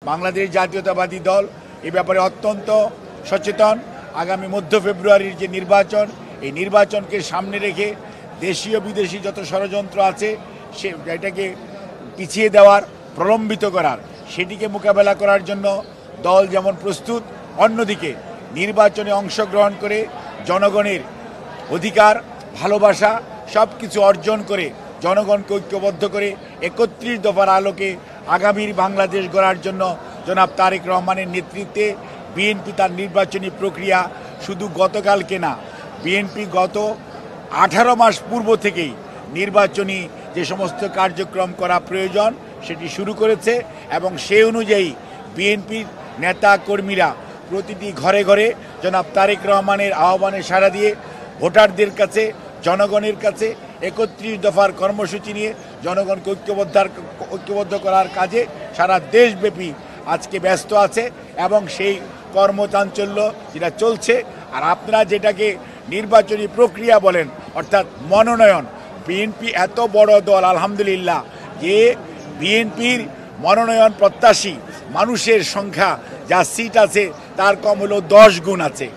বাংলাদেশ জাতীয়তাবাদী দল এ ব্যাপারে অত্যন্ত সচেতন। আগামী মধ্য ফেব্রুয়ারির যে নির্বাচন, এই নির্বাচনকে সামনে রেখে দেশীয় বিদেশি যত ষড়যন্ত্র আছে এটাকে পিছিয়ে দেওয়ার, প্রলম্বিত করার, সেটিকে মোকাবেলা করার জন্য দল যেমন প্রস্তুত, অন্যদিকে নির্বাচনে অংশগ্রহণ করে জনগণের অধিকার, ভালোবাসা সব কিছু অর্জন করে জনগণকে ঐক্যবদ্ধ করে ৩১ দফার আলোকে আগামীর বাংলাদেশ গড়ার জন্য জনাব তারেক রহমানের নেতৃত্বে বিএনপি তার নির্বাচনী প্রক্রিয়া শুধু গতকালকে না, বিএনপি গত 18 মাস পূর্ব থেকেই নির্বাচনী যে সমস্ত কার্যক্রম করা প্রয়োজন সেটি শুরু করেছে এবং সেই অনুযায়ী বিএনপির নেতা কর্মীরা প্রতিটি ঘরে ঘরে জনাব তারেক রহমানের আহ্বানে সাড়া দিয়ে ভোটারদের কাছে, জনগণের কাছে ৩১ দফার কর্মসূচি নিয়ে জনগণকে ঐক্যবদ্ধ করার কাজে সারা দেশব্যাপী আজকে ব্যস্ত আছে এবং সেই কর্মচাঞ্চল্য যেটা চলছে। আর আপনারা যেটাকে নির্বাচনী প্রক্রিয়া বলেন, অর্থাৎ মনোনয়ন, বিএনপি এত বড় দল আলহামদুলিল্লাহ যে বিএনপির মনোনয়ন প্রত্যাশী মানুষের সংখ্যা যা সিট আছে তার কম হলো 10 গুণ আছে।